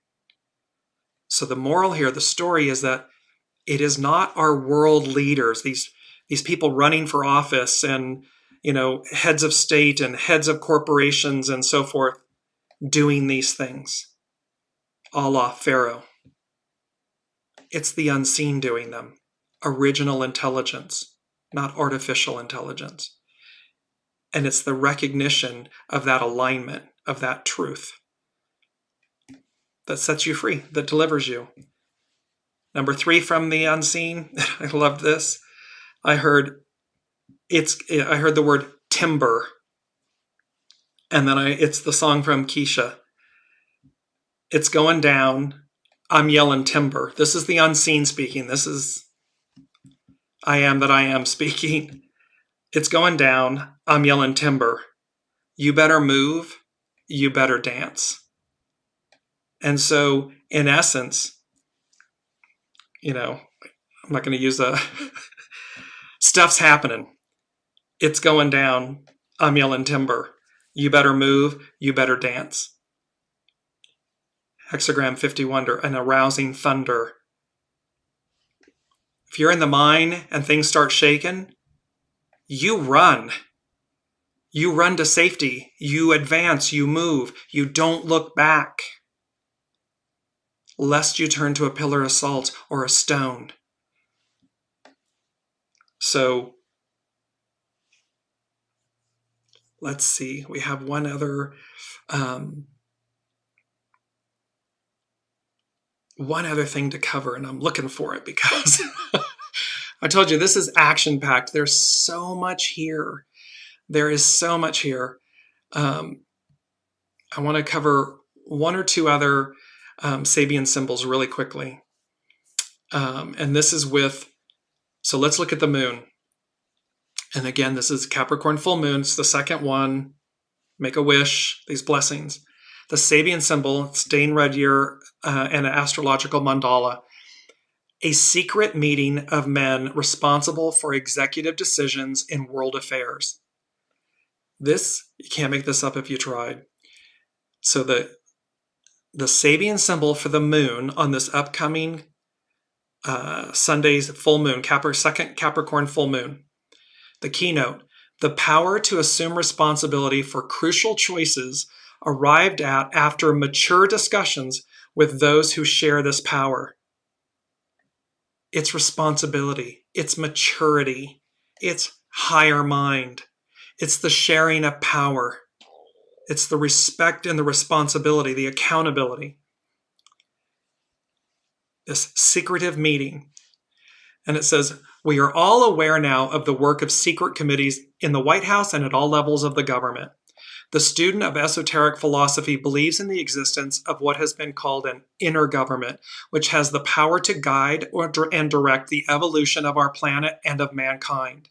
So the moral here, the story is that it is not our world leaders, these people running for office and, heads of state and heads of corporations and so forth, doing these things, a la Pharaoh. It's the unseen doing them. Original intelligence, not artificial intelligence. And it's the recognition of that alignment, of that truth, that sets you free, that delivers you. Number 3 from the unseen, I loved this. I heard the word timber. And then it's the song from Keisha. It's going down. I'm yelling timber. This is the unseen speaking. This is I am that I am speaking. It's going down. I'm yelling timber. You better move. You better dance. And so, in essence, I'm not going to use stuff's happening. It's going down. I'm yelling timber. You better move. You better dance. Hexagram 51, an arousing thunder. If you're in the mine and things start shaking, you run. You run to safety. You advance. You move. You don't look back, lest you turn to a pillar of salt or a stone. So, let's see. We have one other thing to cover, and I'm looking for it because I told you this is action-packed. There's so much here. There is so much here. I want to cover one or two other SABIAN symbols really quickly. And this is with So let's look at the moon. And again, this is Capricorn full moon. It's the second one. Make a wish, these blessings. The Sabian symbol, it's Dane red year and an astrological mandala. A secret meeting of men responsible for executive decisions in world affairs. This, you can't make this up if you tried. So the Sabian symbol for the moon on this upcoming Sunday's full moon, second Capricorn full moon. The keynote, the power to assume responsibility for crucial choices arrived at after mature discussions with those who share this power. It's responsibility, it's maturity, it's higher mind, it's the sharing of power, it's the respect and the responsibility, the accountability. This secretive meeting. And it says, we are all aware now of the work of secret committees in the White House and at all levels of the government. The student of esoteric philosophy believes in the existence of what has been called an inner government, which has the power to guide and direct the evolution of our planet and of mankind.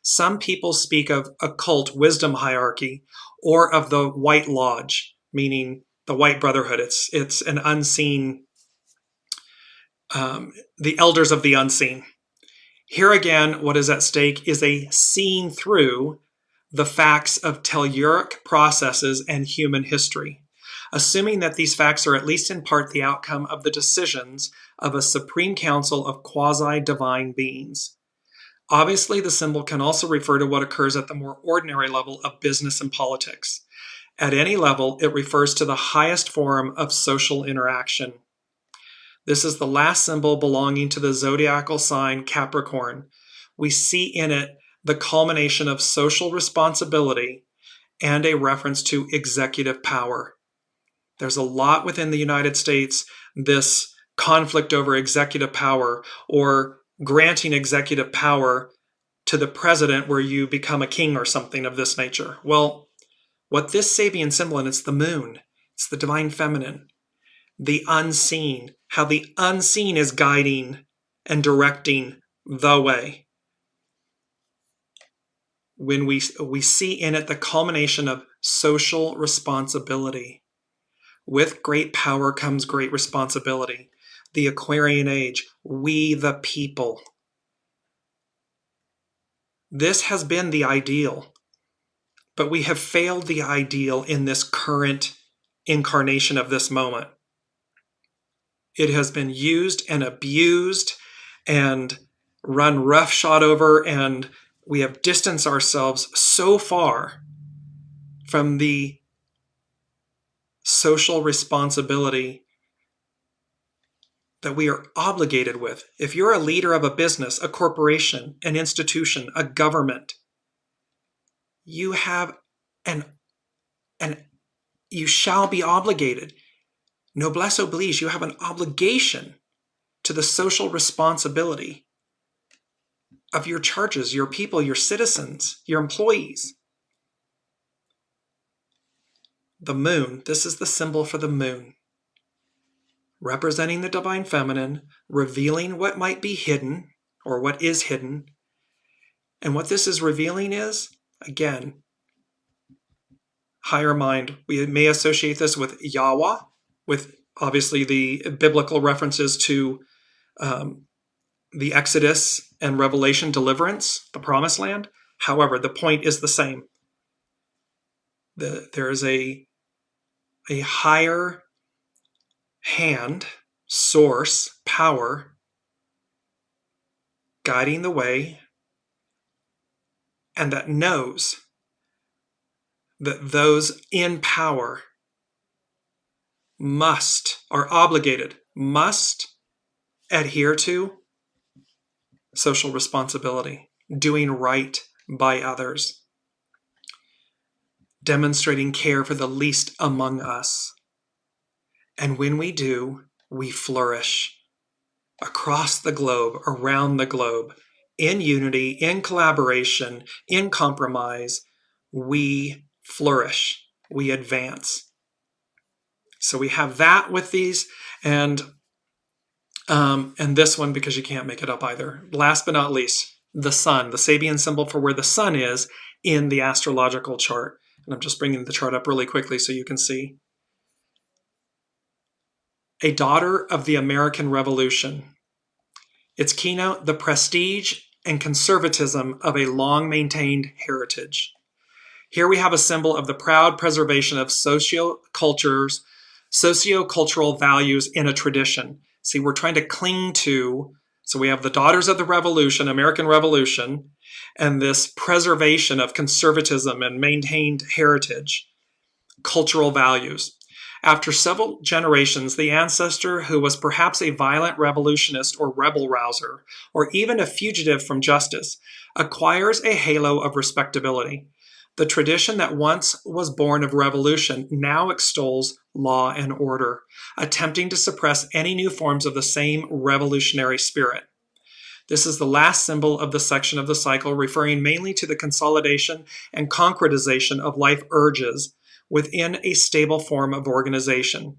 Some people speak of occult wisdom hierarchy or of the White Lodge, meaning the White Brotherhood. It's an unseen, the elders of the unseen. Here again, what is at stake is a seeing through the facts of telluric processes and human history, assuming that these facts are at least in part the outcome of the decisions of a supreme council of quasi-divine beings. Obviously, the symbol can also refer to what occurs at the more ordinary level of business and politics. At any level, it refers to the highest form of social interaction. This is the last symbol belonging to the zodiacal sign Capricorn. We see in it the culmination of social responsibility and a reference to executive power. There's a lot within the United States, this conflict over executive power or granting executive power to the president where you become a king or something of this nature. Well, what this Sabian symbol, and it's the moon, it's the divine feminine, the unseen, how the unseen is guiding and directing the way. When we see in it the culmination of social responsibility. With great power comes great responsibility. The Aquarian age, we the people. This has been the ideal, but we have failed the ideal in this current incarnation of this moment. It has been used and abused and run roughshod over, and we have distanced ourselves so far from the social responsibility that we are obligated with. If you're a leader of a business, a corporation, an institution, a government, you have and you shall be obligated. Noblesse oblige, you have an obligation to the social responsibility of your charges, your people, your citizens, your employees. The moon, this is the symbol for the moon, representing the divine feminine, revealing what might be hidden or what is hidden. And what this is revealing is, again, higher mind. We may associate this with Yahweh, with obviously the biblical references to the Exodus and Revelation deliverance, the promised land. However, the point is the same. There is a higher hand, source, power, guiding the way, and that knows that those in power are obligated, must adhere to social responsibility, doing right by others, demonstrating care for the least among us. And when we do, we flourish across the globe, around the globe, in unity, in collaboration, in compromise. We flourish, we advance. So we have that with these, and And this one, because you can't make it up either. Last but not least, the sun, the Sabian symbol for where the sun is in the astrological chart. And I'm just bringing the chart up really quickly so you can see. A daughter of the American Revolution. Its keynote, the prestige and conservatism of a long-maintained heritage. Here we have a symbol of the proud preservation of sociocultural values in a tradition. See, we're trying to cling to, so we have the daughters of the revolution, American Revolution, and this preservation of conservatism and maintained heritage, cultural values. After several generations, the ancestor who was perhaps a violent revolutionist or rebel rouser, or even a fugitive from justice, acquires a halo of respectability. The tradition that once was born of revolution now extols law and order, attempting to suppress any new forms of the same revolutionary spirit. This is the last symbol of the section of the cycle, referring mainly to the consolidation and concretization of life urges within a stable form of organization.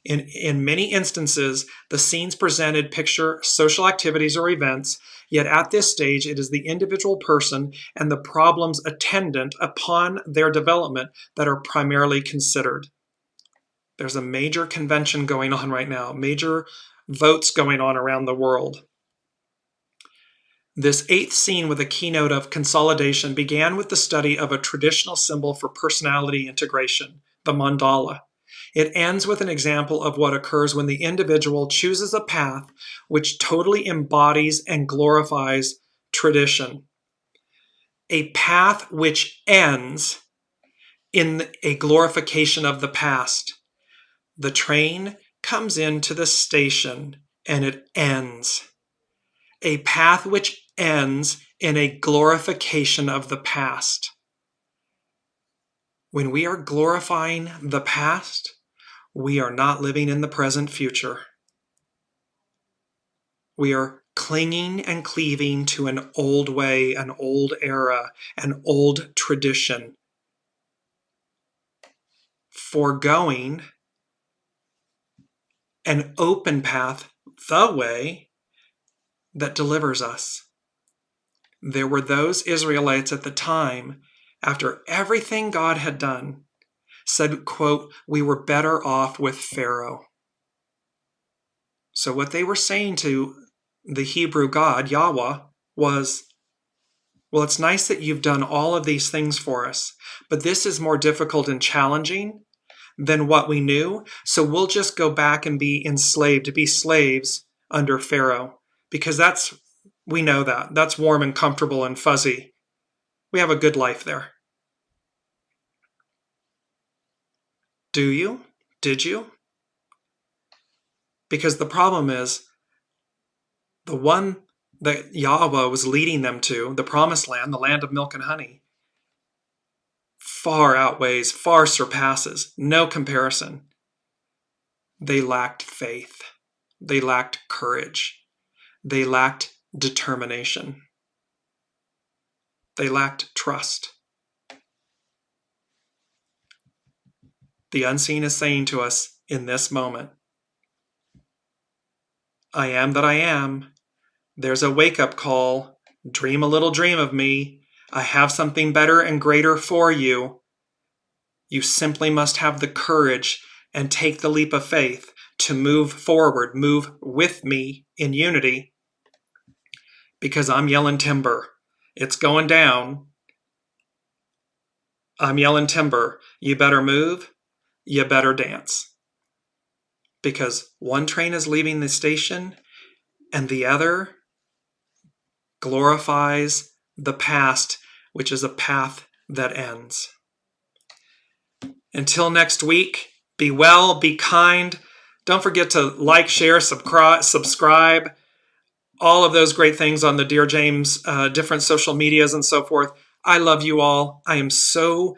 In many instances, the scenes presented picture social activities or events, yet at this stage it is the individual person and the problems attendant upon their development that are primarily considered. There's a major convention going on right now, major votes going on around the world. This eighth scene with a keynote of consolidation began with the study of a traditional symbol for personality integration, the mandala. It ends with an example of what occurs when the individual chooses a path which totally embodies and glorifies tradition. A path which ends in a glorification of the past. The train comes into the station and it ends. A path which ends in a glorification of the past. When we are glorifying the past, we are not living in the present future. We are clinging and cleaving to an old way, an old era, an old tradition. Foregoing an open path, the way that delivers us. There were those Israelites at the time, after everything God had done, said, quote, we were better off with Pharaoh. So what they were saying to the Hebrew God, Yahweh, was, well, it's nice that you've done all of these things for us, but this is more difficult and challenging than what we knew, so we'll just go back and be enslaved, to be slaves under Pharaoh, because we know that's warm and comfortable and fuzzy. We have a good life there. Do you? Did you? Because the problem is, the one that Yahweh was leading them to, the promised land, the land of milk and honey, far outweighs, far surpasses, no comparison. They lacked faith. They lacked courage. They lacked determination. They lacked trust. The unseen is saying to us in this moment, I am that I am. There's a wake-up call. Dream a little dream of me. I have something better and greater for you. You simply must have the courage and take the leap of faith to move forward, move with me in unity, because I'm yelling timber. It's going down. I'm yelling timber. You better move. You better dance. Because one train is leaving the station and the other glorifies the past, which is a path that ends. Until next week, be well, be kind. Don't forget to like, share, subscribe, all of those great things on the Dearjames, different social medias and so forth. I love you all. I am so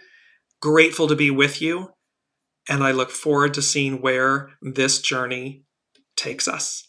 grateful to be with you, and I look forward to seeing where this journey takes us.